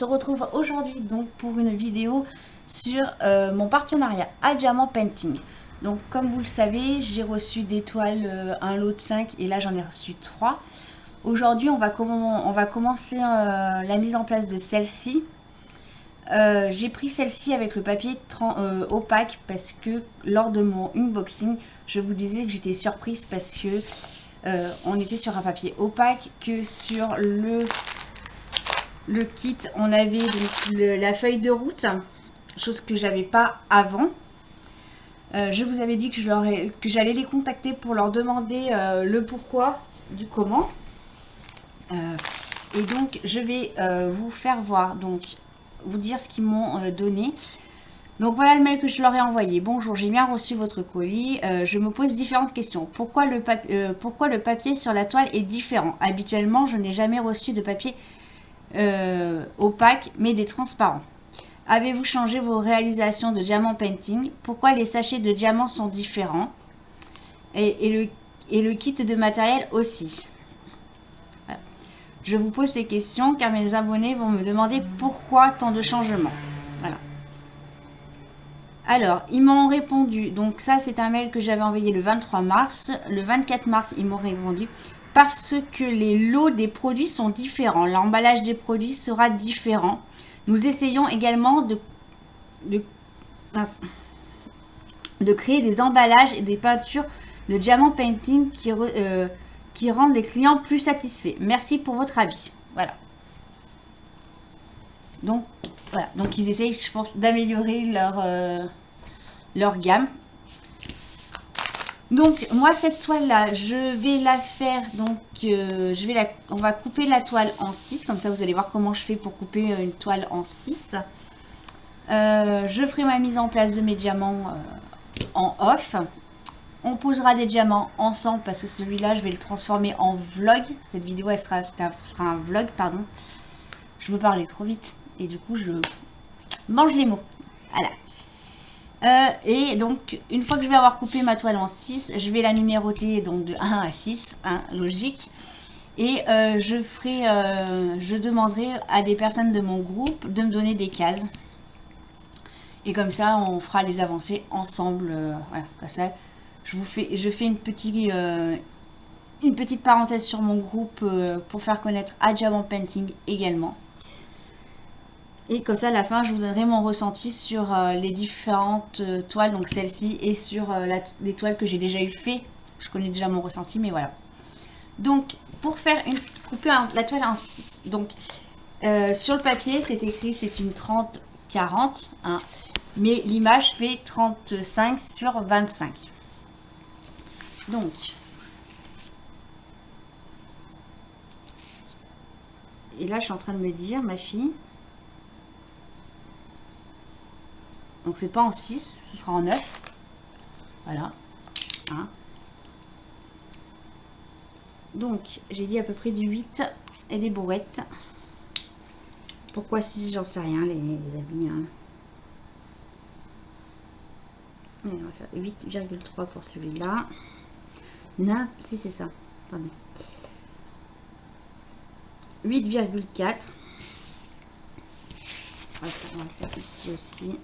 retrouve aujourd'hui donc pour une vidéo sur mon partenariat à Diamant Painting. Donc comme vous le savez, j'ai reçu des toiles, un lot de 5 et là j'en ai reçu 3. Aujourd'hui on va commencer la mise en place de celle-ci. J'ai pris celle-ci avec le papier opaque parce que lors de mon unboxing, je vous disais que j'étais surprise parce que on était sur un papier opaque, que sur le kit on avait donc la feuille de route, chose que j'avais pas avant. Je vous avais dit que j'allais les contacter pour leur demander le pourquoi du comment. Et donc je vais vous faire voir, donc vous dire ce qu'ils m'ont donné. Donc voilà le mail que je leur ai envoyé. Bonjour, j'ai bien reçu votre colis. Je me pose différentes questions. Pourquoi le papier sur la toile est différent? Habituellement, je n'ai jamais reçu de papier opaque, mais des transparents. Avez-vous changé vos réalisations de Diamant Painting? Pourquoi les sachets de diamants sont différents? Et le kit de matériel aussi. Voilà. Je vous pose ces questions car mes abonnés vont me demander pourquoi tant de changements. Voilà. Alors, ils m'ont répondu, donc ça c'est un mail que j'avais envoyé le 23 mars. Le 24 mars, ils m'ont répondu parce que les lots des produits sont différents. L'emballage des produits sera différent. Nous essayons également de créer des emballages et des peintures de Diamant Painting qui rendent les clients plus satisfaits. Merci pour votre avis. Voilà. Donc, voilà. Donc ils essayent, je pense, d'améliorer leur gamme. Donc moi cette toile là, je vais la faire, donc on va couper la toile en 6, comme ça vous allez voir comment je fais pour couper une toile en 6. Je ferai ma mise en place de mes diamants en off. On posera des diamants ensemble parce que celui-là je vais le transformer en vlog. Cette vidéo elle sera un vlog, pardon. Je veux parler trop vite et du coup je mange les mots. Voilà. Et donc une fois que je vais avoir coupé ma toile en 6, je vais la numéroter donc de 1 à 6, hein, logique. Et je demanderai à des personnes de mon groupe de me donner des cases. Et comme ça on fera les avancées ensemble. Voilà, comme ça je fais une petite parenthèse sur mon groupe pour faire connaître à Diamant Painting également. Et comme ça, à la fin, je vous donnerai mon ressenti sur les différentes toiles, donc celle-ci, et sur les toiles que j'ai déjà eu fait. Je connais déjà mon ressenti, mais voilà. Donc, pour faire couper la toile en 6, donc sur le papier, c'est écrit, c'est une 30-40, hein, mais l'image fait 35 sur 25. Donc, et là, je suis en train de me dire, ma fille... Donc c'est pas en 6, ce sera en 9. Voilà. Hein. Donc j'ai dit à peu près du 8 et des bourrettes. Pourquoi 6, j'en sais rien les amis. Hein. Et on va faire 8,3 pour celui-là. Non, si c'est ça. Attendez. 8,4. On va faire ici aussi.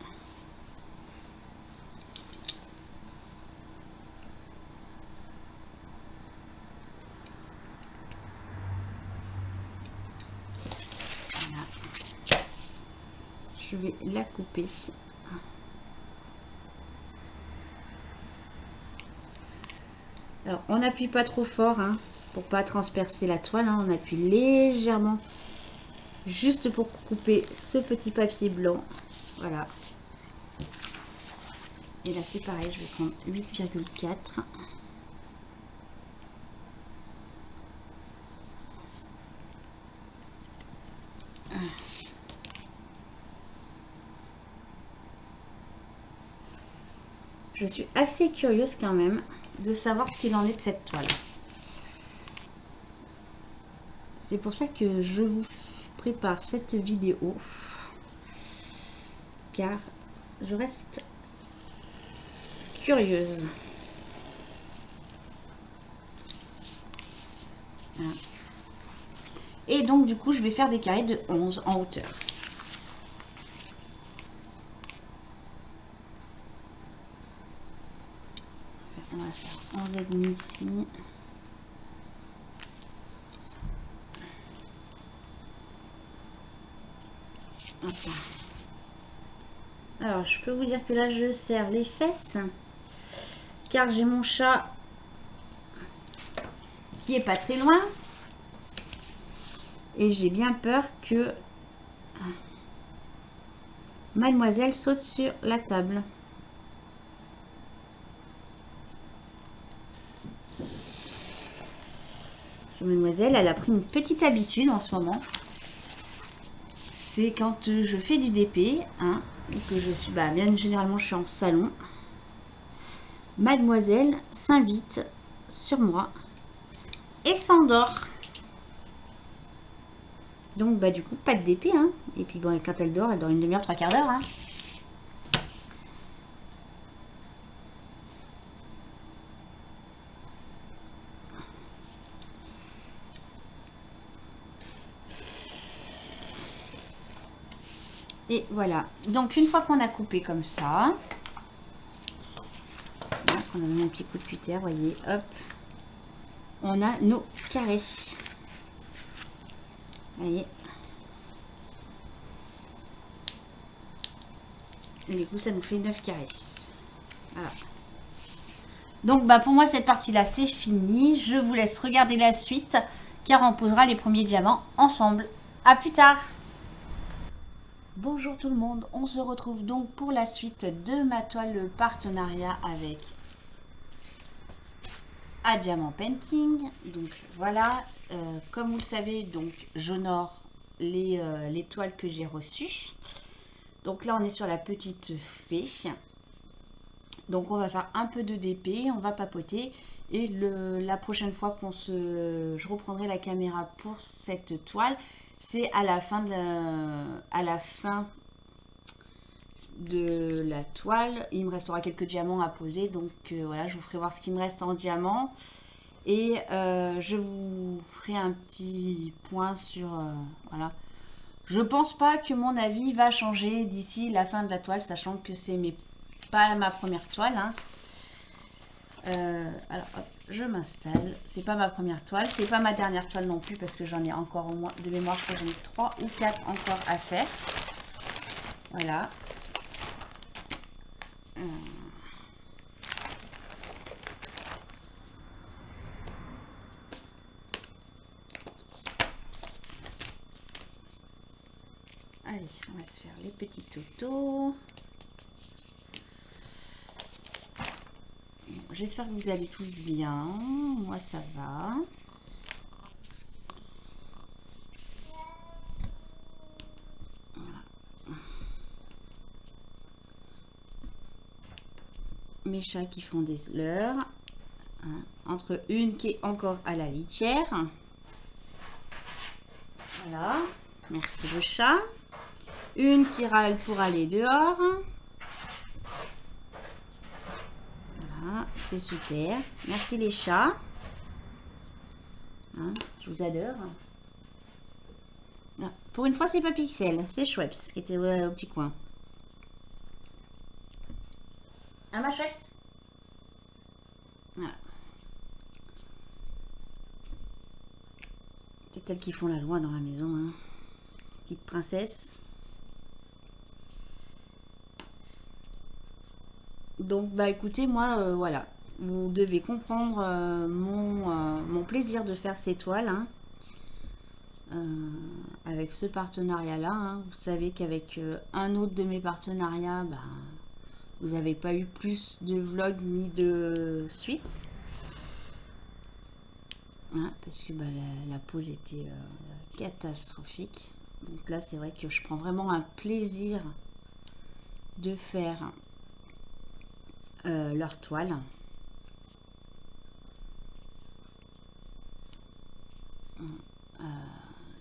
Je vais la couper. Alors, on n'appuie pas trop fort hein, pour pas transpercer la toile. Hein, on appuie légèrement juste pour couper ce petit papier blanc. Voilà. Et là, c'est pareil. Je vais prendre 8,4. Je suis assez curieuse quand même de savoir ce qu'il en est de cette toile. C'est pour ça que je vous prépare cette vidéo. Car je reste curieuse. Voilà. Et donc du coup je vais faire des carrés de 11 en hauteur. On va faire 11,5 ici. Enfin. Alors, je peux vous dire que là, je serre les fesses. Car j'ai mon chat qui est pas très loin. Et j'ai bien peur que mademoiselle saute sur la table. Parce que mademoiselle, elle a pris une petite habitude en ce moment. C'est quand je fais du DP, hein, que je suis, bien généralement je suis en salon. Mademoiselle s'invite sur moi et s'endort. Donc du coup pas de DP, hein. Et puis bon, quand elle dort une demi-heure, 3/4 d'heure, hein. Et voilà. Donc une fois qu'on a coupé comme ça, on a mis un petit coup de cutter, voyez, hop, on a nos carrés. Voyez. Et du coup, ça nous fait 9 carrés. Voilà. Donc, pour moi, cette partie-là, c'est fini. Je vous laisse regarder la suite, car on posera les premiers diamants ensemble. À plus tard. Bonjour tout le monde. On se retrouve donc pour la suite de ma toile partenariat avec A Diamant Painting. Donc, voilà. Comme vous le savez, donc j'honore les toiles que j'ai reçues. Donc là, on est sur la petite fée. Donc on va faire un peu de DP, on va papoter. Et la prochaine fois je reprendrai la caméra pour cette toile, c'est à la fin de la toile. Il me restera quelques diamants à poser. Donc voilà, je vous ferai voir ce qui me reste en diamant. Et je vous ferai un petit point sur... voilà. Je pense pas que mon avis va changer d'ici la fin de la toile, sachant que c'est pas ma première toile. Hein. Alors, hop, je m'installe. C'est pas ma première toile, c'est pas ma dernière toile non plus, parce que j'en ai encore au moins de mémoire, je crois que j'en ai 3 ou 4 encore à faire. Voilà. Allez, on va se faire les petits totos. J'espère que vous allez tous bien. Moi, ça va. Mes chats qui font des leurres. Hein, entre une qui est encore à la litière. Voilà. Merci le chat. Une qui râle pour aller dehors. Voilà, c'est super. Merci les chats. Hein, je vous adore. Ah, pour une fois, c'est pas Pixel, c'est Schweppes qui était au petit coin. Ah, ma Schweppes. Voilà. C'est elles qui font la loi dans la maison. Hein. Petite princesse. Donc, écoutez, moi, voilà. Vous devez comprendre mon plaisir de faire ces toiles. Hein. Avec ce partenariat-là. Hein. Vous savez qu'avec un autre de mes partenariats, vous n'avez pas eu plus de vlogs ni de suite. Hein, parce que la pause était catastrophique. Donc là, c'est vrai que je prends vraiment un plaisir de faire leur toile.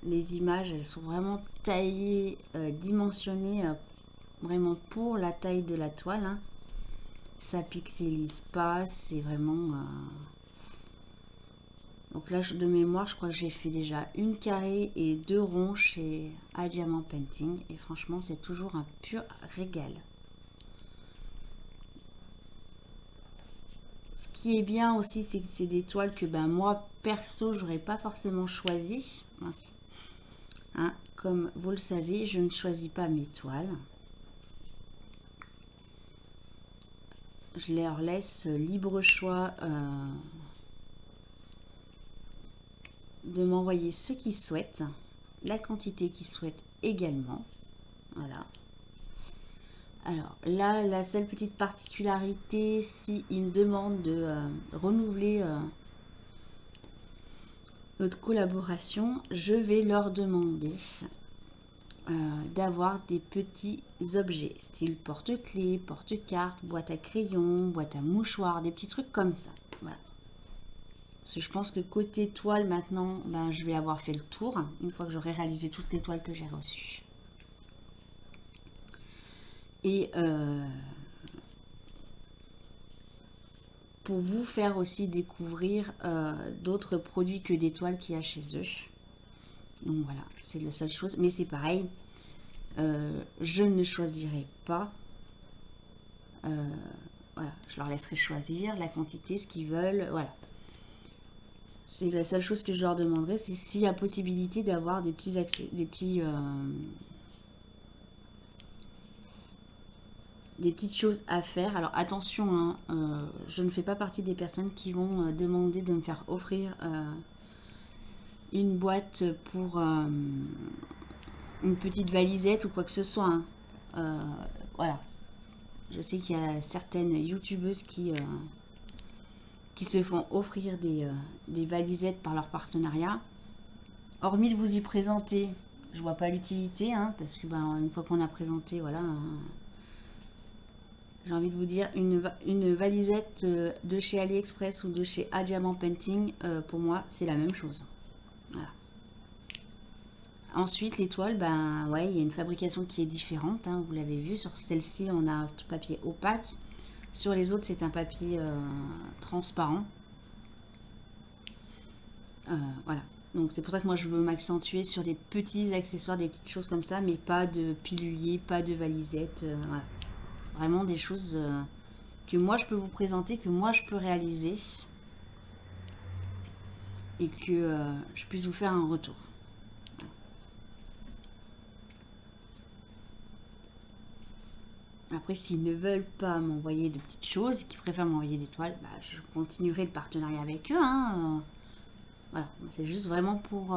Les images, elles sont vraiment taillées, dimensionnées vraiment pour la taille de la toile. Hein. Ça pixelise pas, c'est vraiment... Donc là, de mémoire, je crois que j'ai fait déjà une carrée et 2 ronds chez A Diamant Painting. Et franchement, c'est toujours un pur régal. Ce qui est bien aussi, c'est que c'est des toiles que ben, moi, perso, j'aurais pas forcément choisi. Hein, comme vous le savez, je ne choisis pas mes toiles. Je leur laisse libre choix de m'envoyer ce qu'ils souhaitent, la quantité qu'ils souhaitent également. Voilà. Alors là, la seule petite particularité, si ils me demandent de renouveler notre collaboration, je vais leur demander d'avoir des petits objets, style porte-clés, porte-cartes, boîte à crayons, boîte à mouchoirs, des petits trucs comme ça. Voilà. Parce que je pense que côté toile, maintenant, ben, je vais avoir fait le tour, une fois que j'aurai réalisé toutes les toiles que j'ai reçues. Et pour vous faire aussi découvrir d'autres produits que des toiles qu'il y a chez eux. Donc voilà, c'est la seule chose. Mais c'est pareil, je ne choisirai pas. Voilà, je leur laisserai choisir la quantité, ce qu'ils veulent. Voilà. C'est la seule chose que je leur demanderai, c'est s'il y a possibilité d'avoir des petits accès, des petites choses à faire. Alors attention, hein, je ne fais pas partie des personnes qui vont demander de me faire offrir une boîte pour une petite valisette ou quoi que ce soit. Hein. Voilà. Je sais qu'il y a certaines youtubeuses qui se font offrir des valisettes par leur partenariat. Hormis de vous y présenter, je vois pas l'utilité, hein, parce que ben, une fois qu'on a présenté, voilà. J'ai envie de vous dire, une valisette de chez AliExpress ou de chez A Diamant Painting, pour moi, c'est la même chose. Voilà. Ensuite, les toiles, ben ouais, il y a une fabrication qui est différente. Hein, vous l'avez vu, sur celle-ci, on a un papier opaque. Sur les autres, c'est un papier transparent. Voilà. Donc c'est pour ça que moi, je veux m'accentuer sur des petits accessoires, des petites choses comme ça, mais pas de pilulier, pas de valisette. Voilà. Vraiment des choses que moi je peux vous présenter, que moi je peux réaliser et que je puisse vous faire un retour. Après, s'ils ne veulent pas m'envoyer de petites choses, qu'ils préfèrent m'envoyer des toiles, bah, je continuerai le partenariat avec eux. Hein. Voilà, c'est juste vraiment pour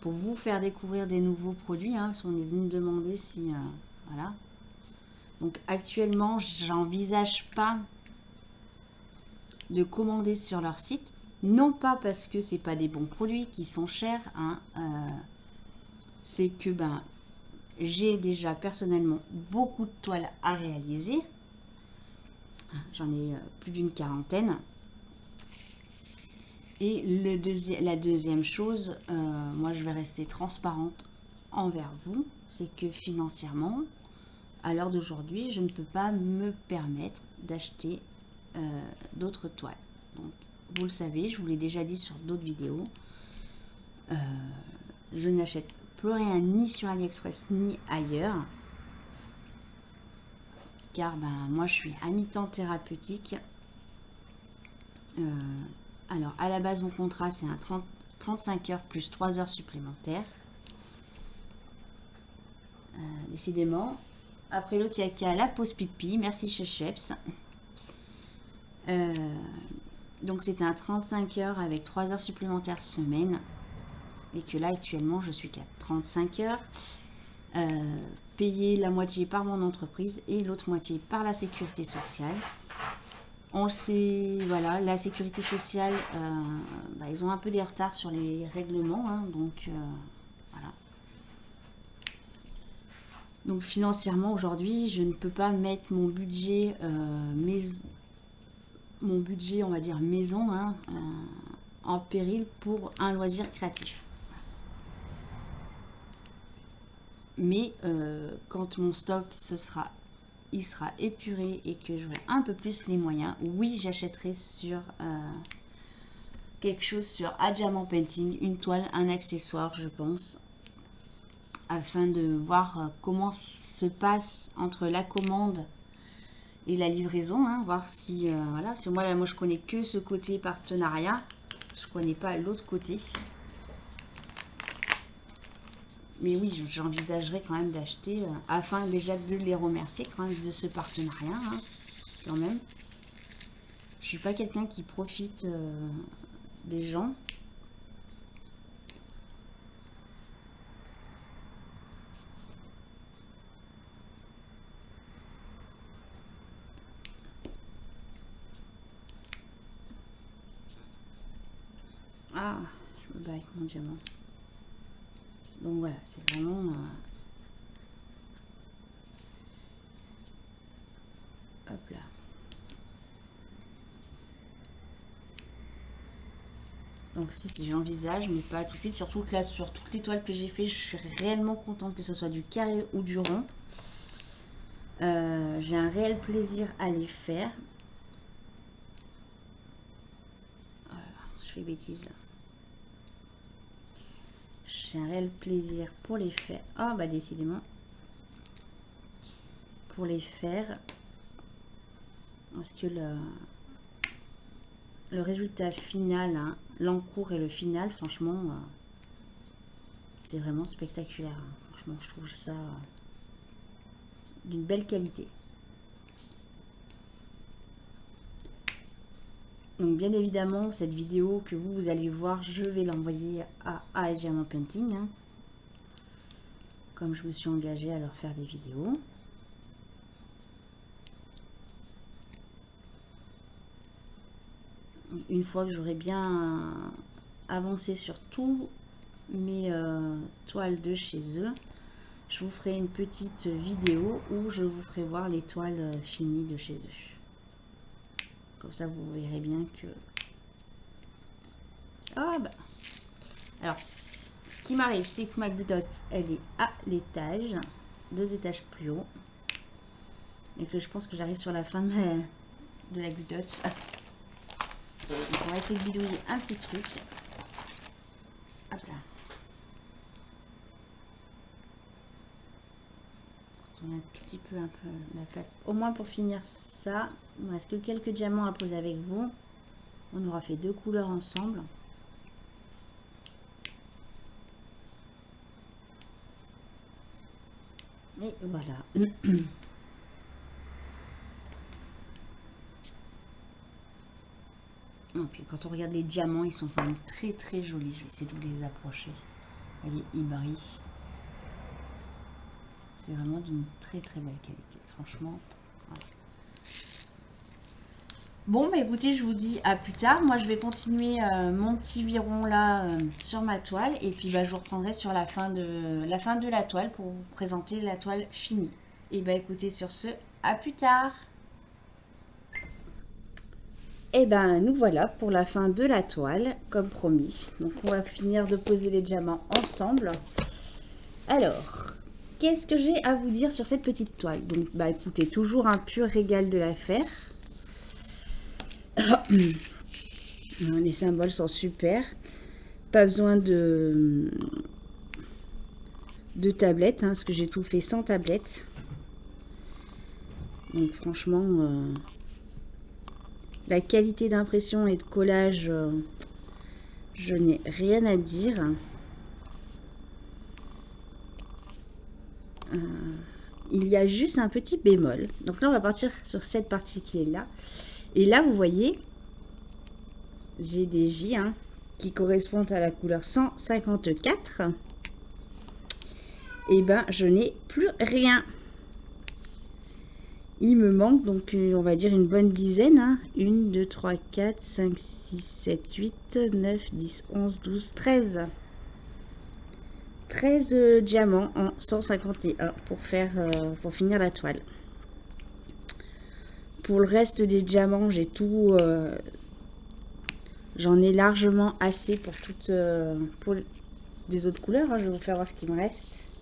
pour vous faire découvrir des nouveaux produits. Hein, parce qu'on est venu me demander si voilà. Donc actuellement, j'envisage pas de commander sur leur site, non pas parce que c'est pas des bons produits qui sont chers, hein, c'est que ben j'ai déjà personnellement beaucoup de toiles à réaliser. J'en ai plus d'une quarantaine. Et la deuxième chose, moi je vais rester transparente envers vous, c'est que financièrement, à l'heure d'aujourd'hui, je ne peux pas me permettre d'acheter d'autres toiles. Donc, vous le savez, je vous l'ai déjà dit sur d'autres vidéos, je n'achète plus rien ni sur AliExpress ni ailleurs, car ben, moi je suis à mi-temps thérapeutique. Alors à la base mon contrat c'est un 35 heures plus 3 heures supplémentaires. Décidément. Après l'autre il y a la pause pipi, merci Checheps. Donc c'était un 35 heures avec 3 heures supplémentaires semaine. Et que là actuellement je suis qu'à 35 heures. Payée la moitié par mon entreprise et l'autre moitié par la sécurité sociale. On sait, voilà, la sécurité sociale, bah, ils ont un peu des retards sur les règlements, hein, donc voilà. Donc financièrement aujourd'hui, je ne peux pas mettre mon budget, on va dire maison, hein, en péril pour un loisir créatif. Mais quand mon stock il sera épuré et que j'aurai un peu plus les moyens, oui, j'achèterai sur quelque chose sur A Diamant Painting, une toile, un accessoire, je pense, afin de voir comment se passe entre la commande et la livraison, hein, voir si voilà, parce que moi là, moi je connais que ce côté partenariat, je connais pas l'autre côté. Mais oui, j'envisagerais quand même d'acheter afin déjà de les remercier quand même de ce partenariat, hein, quand même. Je suis pas quelqu'un qui profite des gens. Ah, je me bats avec mon diamant. Donc voilà, c'est vraiment... hop là. Donc si j'envisage, mais pas tout de suite. Surtout que là, sur toutes les toiles que j'ai fait, je suis réellement contente que ce soit du carré ou du rond. J'ai un réel plaisir à les faire. Voilà, je fais bêtise là. J'ai un réel plaisir pour les faire. Ah bah décidément. Pour les faire. Parce que le résultat final, hein, l'encours et le final, franchement, c'est vraiment spectaculaire. Hein. Franchement, je trouve ça d'une belle qualité. Donc bien évidemment, cette vidéo que vous allez voir, je vais l'envoyer à AS Diamant Painting. Hein, comme je me suis engagée à leur faire des vidéos. Une fois que j'aurai bien avancé sur tous mes toiles de chez eux, je vous ferai une petite vidéo où je vous ferai voir les toiles finies de chez eux. Comme ça, vous verrez bien que... Ah bah. Alors, ce qui m'arrive, c'est que ma goudotte, elle est à l'étage, 2 étages plus haut. Et que je pense que j'arrive sur la fin de la goudotte. Donc on va essayer de bidouiller un petit truc. Hop là. On a un tout petit peu la plaque. Au moins pour finir ça, il me reste que quelques diamants à poser avec vous. On aura fait 2 couleurs ensemble. Et voilà. Et puis quand on regarde les diamants, ils sont quand même très très jolis. Je vais essayer de vous les approcher. Elle est hybride. C'est vraiment d'une très très belle qualité. Franchement. Voilà. Bon, bah écoutez, je vous dis à plus tard. Moi, je vais continuer mon petit viron là sur ma toile. Et puis, bah, je vous reprendrai sur la fin de la toile pour vous présenter la toile finie. Et bah écoutez, sur ce, à plus tard. Et ben nous voilà pour la fin de la toile, comme promis. Donc on va finir de poser les diamants ensemble. Alors, qu'est-ce que j'ai à vous dire sur cette petite toile? Donc bah écoutez, toujours un pur régal de la faire. Les symboles sont super. Pas besoin de tablette, hein, parce que j'ai tout fait sans tablette. Donc franchement... la qualité d'impression et de collage, je n'ai rien à dire. Il y a juste un petit bémol. Donc là, on va partir sur cette partie qui est là. Et là, vous voyez, j'ai des J qui correspondent à la couleur 154. Et ben, je n'ai plus rien. Il me manque donc, on va dire, une bonne dizaine. 1, 2, 3, 4, 5, 6, 7, 8, 9, 10, 11, 12, 13. 13 diamants en 151 pour finir la toile. Pour le reste des diamants, j'ai tout... j'en ai largement assez pour toutes... pour les autres couleurs. Je vais vous faire voir ce qu'il me reste.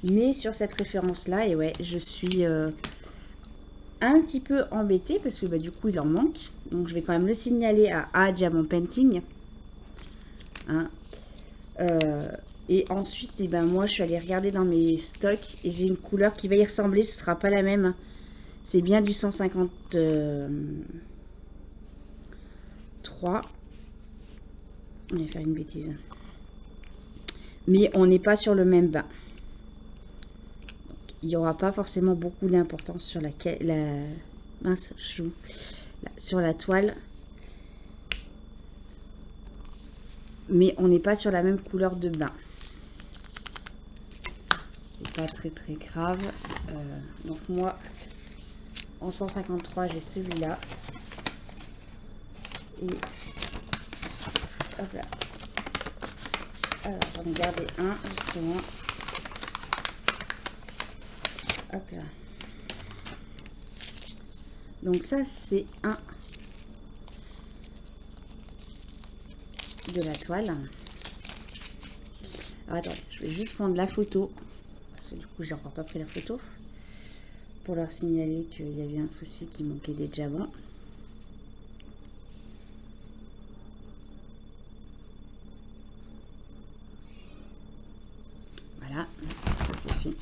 Mais sur cette référence-là, et ouais, je suis... un petit peu embêtée parce que bah, du coup il en manque, donc je vais quand même le signaler à Diamant Painting. Et ensuite et ben moi je suis allée regarder dans mes stocks et j'ai une couleur qui va y ressembler, ce sera pas la même, C'est bien du 153. On va faire une bêtise. Mais on n'est pas sur le même bain. Il n'y aura pas forcément beaucoup d'importance sur mince chou, sur la toile. Mais on n'est pas sur la même couleur de bain. C'est pas très très grave. Donc moi, en 153, j'ai celui-là. Et hop là. Alors j'en ai gardé un justement. Hop là. Donc ça c'est un de la toile. Alors attendez, je vais juste prendre la photo. Parce que du coup j'ai encore pas pris la photo. Pour leur signaler qu'il y avait un souci, qui manquait des diamants. Voilà, ça c'est fait.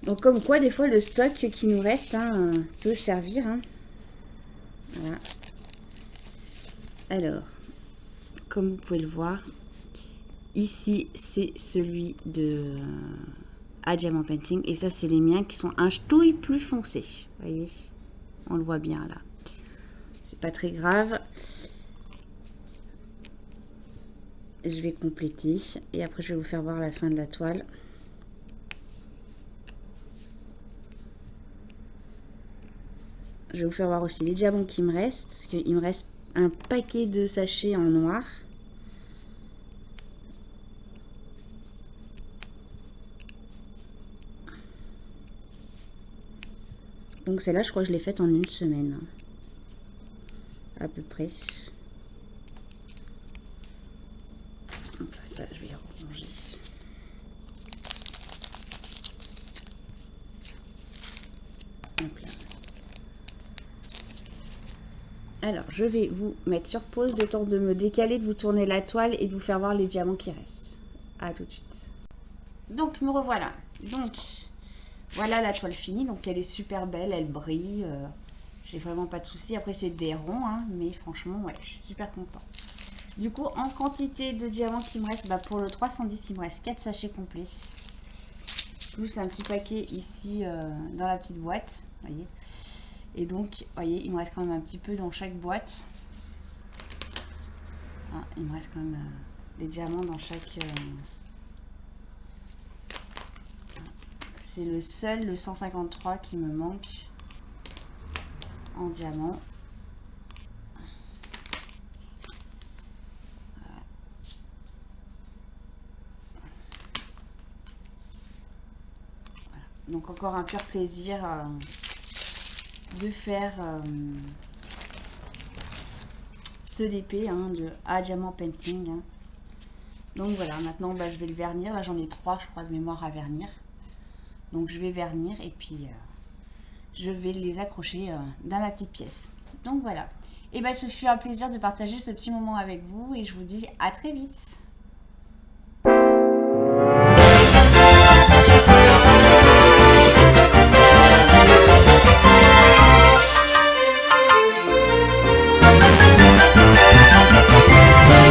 Donc comme quoi des fois le stock qui nous reste peut servir. Voilà. Alors, comme vous pouvez le voir, ici c'est celui de Diamond Painting et ça c'est les miens qui sont un ch'touille plus foncé. Vous voyez, on le voit bien là. C'est pas très grave. Je vais compléter et après je vais vous faire voir la fin de la toile. Je vais vous faire voir aussi les diamants qui me restent, parce qu'il me reste un paquet de sachets en noir. Donc celle-là, je crois que je l'ai faite en une semaine, à peu près. Donc ça, je vais les ranger. Hop là. Alors, je vais vous mettre sur pause, le temps de me décaler, de vous tourner la toile et de vous faire voir les diamants qui restent. À tout de suite. Donc, me revoilà. Donc, voilà la toile finie. Donc, elle est super belle, elle brille. J'ai vraiment pas de soucis. Après, c'est des ronds, mais franchement, ouais, je suis super contente. Du coup, en quantité de diamants qui me reste, pour le 310, il me reste 4 sachets complets. Plus un petit paquet ici dans la petite boîte. Vous voyez. Et donc, vous voyez, il me reste quand même un petit peu dans chaque boîte. Il me reste quand même des diamants dans chaque... C'est le seul, le 153 qui me manque en diamant. Voilà. Donc encore un pur plaisir de faire ce DP de Diamond Painting. Donc voilà, maintenant je vais le vernir. Là j'en ai 3 je crois de mémoire à vernir. Donc je vais vernir et puis je vais les accrocher dans ma petite pièce. Donc voilà. Et ce fut un plaisir de partager ce petit moment avec vous et je vous dis à très vite.